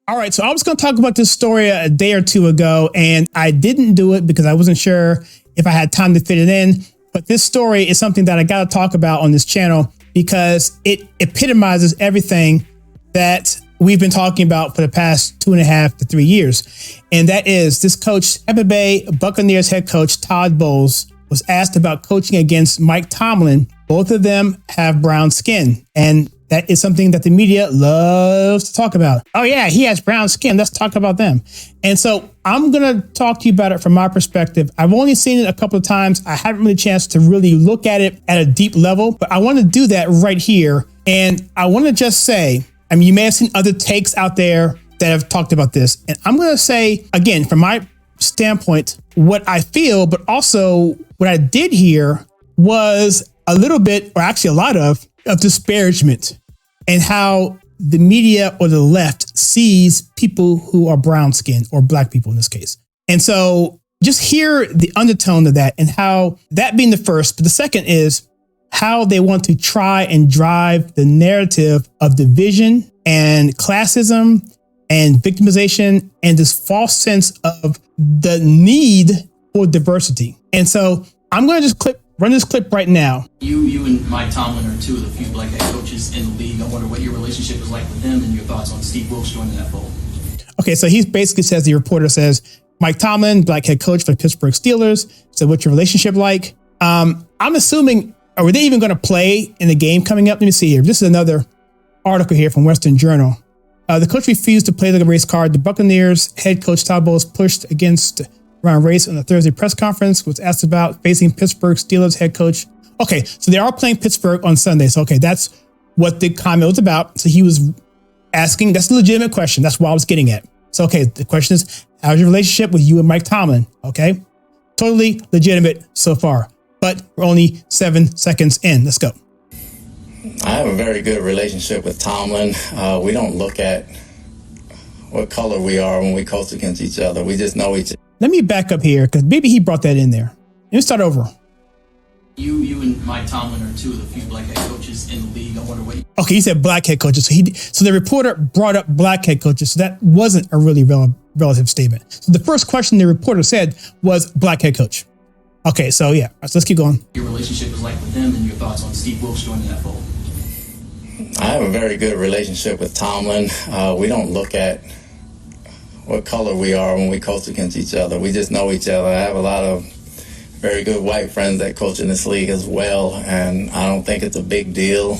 All right, so I was going to talk about this story a day or two ago, and I didn't do it because I wasn't sure if I had time to fit it in. But this story is something that I got to talk about on this channel because it epitomizes everything that we've been talking about for the past 2.5 to 3 years. And that is this coach, Tampa Bay Buccaneers head coach Todd Bowles, was asked about coaching against Mike Tomlin. Both of them have brown skin, and that is something that the media loves to talk about. Oh yeah, he has brown skin. Let's talk about them. And so I'm going to talk to you about it from my perspective. I've only seen it a couple of times. I haven't really had a chance to really look at it at a deep level, but I want to do that right here. And I want to just say, I mean, you may have seen other takes out there that have talked about this. And I'm going to say, again, from my standpoint, what I feel, but also what I did here was a little bit, or actually a lot of disparagement and how the media or the left sees people who are brown skinned or black people in this case. And so just hear the undertone of that and how that being the first, but the second is how they want to try and drive the narrative of division and classism and victimization and this false sense of the need for diversity. And so I'm going to just run this clip right now. You and Mike Tomlin are two of the few black head coaches in the league. I wonder what your relationship is like with them and your thoughts on Steve Wilks joining that fold. Okay, so he basically says, the reporter says, Mike Tomlin, black head coach for the Pittsburgh Steelers. So what's your relationship like? I'm assuming, are they even going to play in the game coming up? Let me see here. This is another article here from Western Journal. The coach refused to play the race card. The Buccaneers head coach Todd Bowles pushed against around race on the Thursday press conference, was asked about facing Pittsburgh Steelers head coach. Okay, so they are playing Pittsburgh on Sunday. So, okay, that's what the comment was about. So he was asking, that's a legitimate question. That's what I was getting at. So, okay, the question is, how's your relationship with you and Mike Tomlin? Okay, totally legitimate so far, but we're only 7 seconds in. Let's go. I have a very good relationship with Tomlin. We don't look at what color we are when we coach against each other. We just know each other. Let me back up here because maybe he brought that in there. Let me start over. You and Mike Tomlin are two of the few black head coaches in the league. I wonder what. Okay, he said black head coaches. So the reporter brought up black head coaches. So that wasn't a really relative statement. So the first question the reporter said was black head coach. Okay, so yeah, so let's keep going. Your relationship is like with them and your thoughts on Steve Wilks joining that fold. I have a very good relationship with Tomlin. We don't look at what color we are when we coach against each other. We just know each other. I have a lot of very good white friends that coach in this league as well, and I don't think it's a big deal.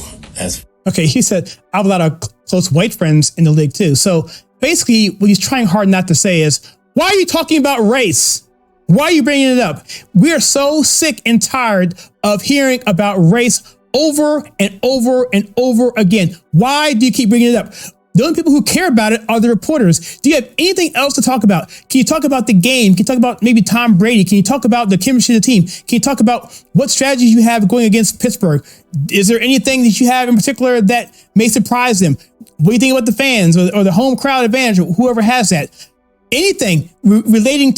Okay, he said, I have a lot of close white friends in the league too. So basically what he's trying hard not to say is, why are you talking about race? Why are you bringing it up? We are so sick and tired of hearing about race over and over and over again. Why do you keep bringing it up? The only people who care about it are the reporters. Do you have anything else to talk about? Can you talk about the game? Can you talk about maybe Tom Brady? Can you talk about the chemistry of the team? Can you talk about what strategies you have going against Pittsburgh? Is there anything that you have in particular that may surprise them? What do you think about the fans or the home crowd advantage or whoever has that? Anything related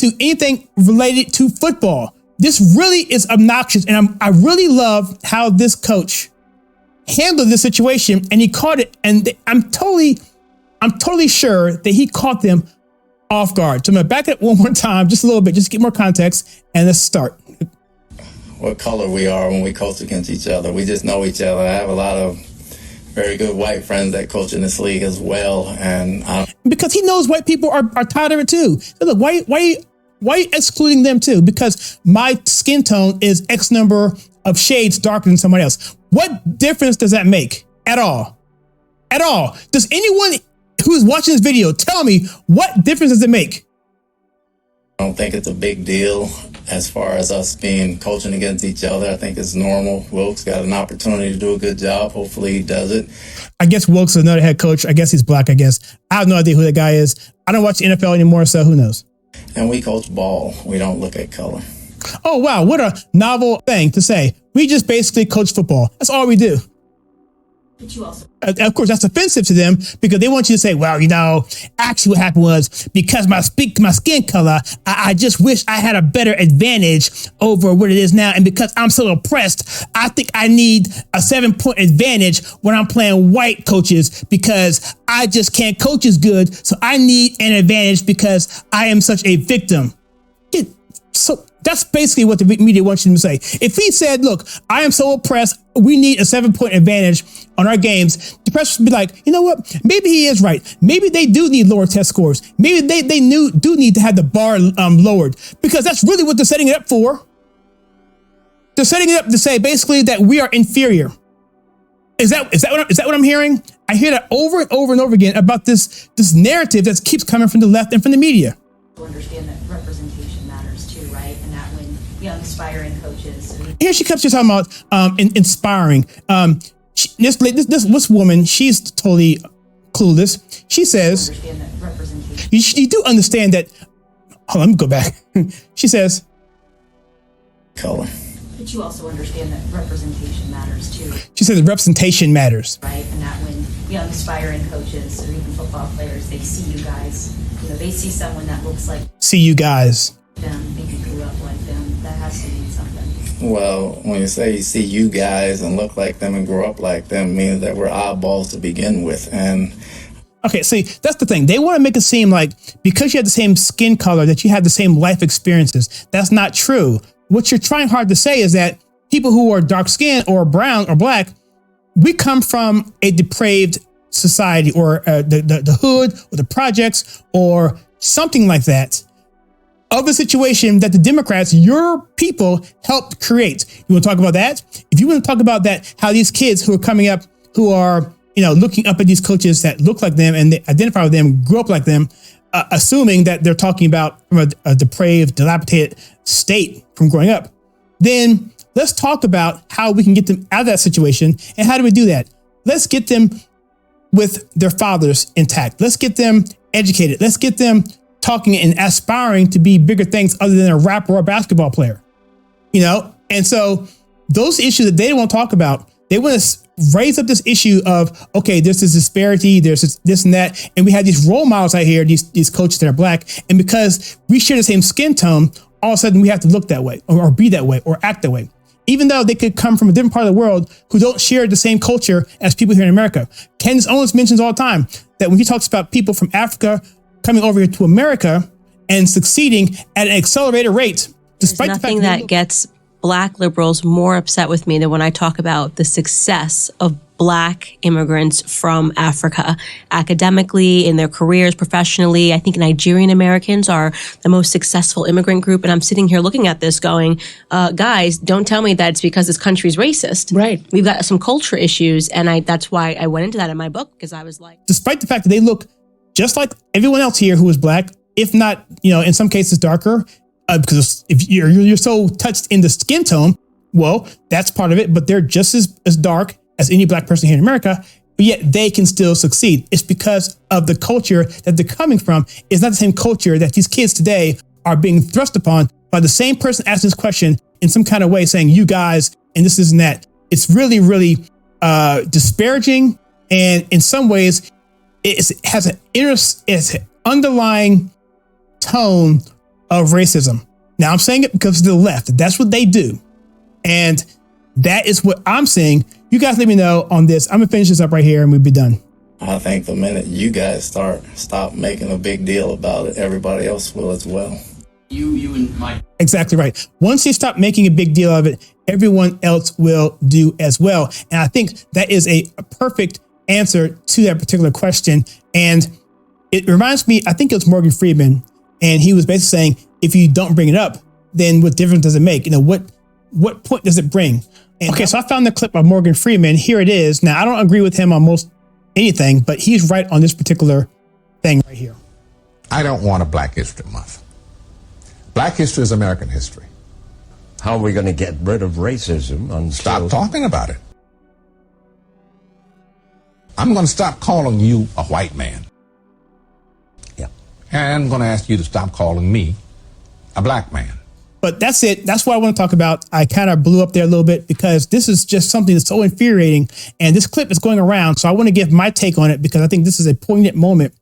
to football. This really is obnoxious. And I really love how this coach handled this situation, and he caught it. And I'm totally sure that he caught them off guard. So I'm going to back it one more time, just a little bit, just to get more context. And let's start. What color we are when we coach against each other. We just know each other. I have a lot of very good white friends that coach in this league as well. And because he knows white people are tired of it too. So look, why are you excluding them too? Because my skin tone is X number of shades darker than somebody else. What difference does that make at all? At all? Does anyone who's watching this video tell me what difference does it make? I don't think it's a big deal as far as us being coaching against each other. I think it's normal. Wilks got an opportunity to do a good job. Hopefully he does it. I guess Wilks is another head coach. I guess he's black, I guess. I have no idea who that guy is. I don't watch the NFL anymore, so who knows? And we coach ball. We don't look at color. Oh, wow. What a novel thing to say. We just basically coach football. That's all we do. But you also, of course, that's offensive to them because they want you to say, well, actually what happened was because my skin color, I just wish I had a better advantage over what it is now. And because I'm so oppressed, I think I need a 7-point advantage when I'm playing white coaches because I just can't coach as good. So I need an advantage because I am such a victim. So that's basically what the media wants you to say. If he said, look, I am so oppressed, we need a 7-point advantage on our games, the press would be like, you know what? Maybe he is right. Maybe they do need lower test scores. Maybe they do need to have the bar lowered because that's really what they're setting it up for. They're setting it up to say basically that we are inferior. Is that what I'm hearing? I hear that over and over and over again about this narrative that keeps coming from the left and from the media. Understand that representation matters too, right? And that when young aspiring coaches. Here she comes. She's talking about inspiring. This woman, she's totally clueless. She says, understand that representation. You do understand that. Hold on, let me go back. She says, color. But you also understand that representation matters too, she says representation matters. right? And that when young aspiring coaches or even football players, they see you guys, they see someone that looks like See you guys. them, maybe grew up like them, that has to mean something. Well, when you say you see you guys and look like them and grow up like them, means that we're oddballs to begin with. And Okay, see, that's the thing. They want to make it seem like because you have the same skin color that you have the same life experiences. That's not true. What you're trying hard to say is that people who are dark skinned or brown or black, we come from a depraved society or the hood or the projects or something like that of the situation that the Democrats, your people, helped create. You want to talk about that? If you want to talk about that, how these kids who are coming up, who are, looking up at these coaches that look like them and they identify with them, grew up like them, assuming that they're talking about from a depraved, dilapidated state from growing up, then let's talk about how we can get them out of that situation. And how do we do that? Let's get them with their fathers intact. Let's get them educated. Let's get them talking and aspiring to be bigger things other than a rapper or a basketball player, And so those issues that they don't want to talk about, they want to raise up this issue of, okay, there's this disparity, there's this and that. And we have these role models out here, these coaches that are black. And because we share the same skin tone, all of a sudden we have to look that way or be that way or act that way. Even though they could come from a different part of the world who don't share the same culture as people here in America. Candace Owens mentions all the time that when he talks about people from Africa coming over here to America and succeeding at an accelerated rate, despite There's the fact nothing that gets Black liberals more upset with me than when I talk about the success of Black immigrants from Africa, academically, in their careers, professionally. I think Nigerian Americans are the most successful immigrant group. And I'm sitting here looking at this going, guys, don't tell me that it's because this country's racist. Right. We've got some culture issues. And that's why I went into that in my book, because I was like, despite the fact that they look just like everyone else here who is black, if not, in some cases darker, because if you're so touched in the skin tone, well, that's part of it. But they're just as dark as any black person here in America, but yet they can still succeed. It's because of the culture that they're coming from. It's not the same culture that these kids today are being thrust upon by the same person asking this question in some kind of way, saying you guys and this and that. It's really, really disparaging, and in some ways, it has an underlying tone of racism. Now I'm saying it because of the left. That's what they do. And that is what I'm saying. You guys let me know on this. I'm gonna finish this up right here and we'll be done. I think the minute you guys stop making a big deal about it, everybody else will as well. You and Mike. Exactly right. Once you stop making a big deal of it, everyone else will do as well. And I think that is a perfect answer to that particular question. And it reminds me, I think it was Morgan Freeman, and he was basically saying, if you don't bring it up, then what difference does it make? What point does it bring? And okay, so I found the clip of Morgan Freeman. Here it is. Now, I don't agree with him on most anything, but he's right on this particular thing right here. I don't want a Black History Month. Black history is American history. How are we going to get rid of racism? Stop talking about it. I'm going to stop calling you a white man. Yeah. And I'm going to ask you to stop calling me a black man. But that's it. That's what I want to talk about. I kind of blew up there a little bit because this is just something that's so infuriating. And this clip is going around. So I want to give my take on it because I think this is a poignant moment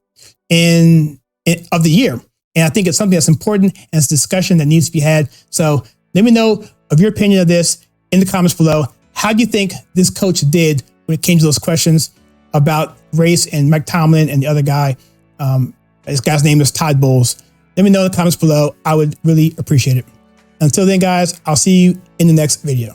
of the year. And I think it's something that's important and it's a discussion that needs to be had. So let me know of your opinion of this in the comments below. How do you think this coach did when it came to those questions about race and Mike Tomlin and the other guy? This guy's name is Todd Bowles. Let me know in the comments below. I would really appreciate it. Until then, guys, I'll see you in the next video.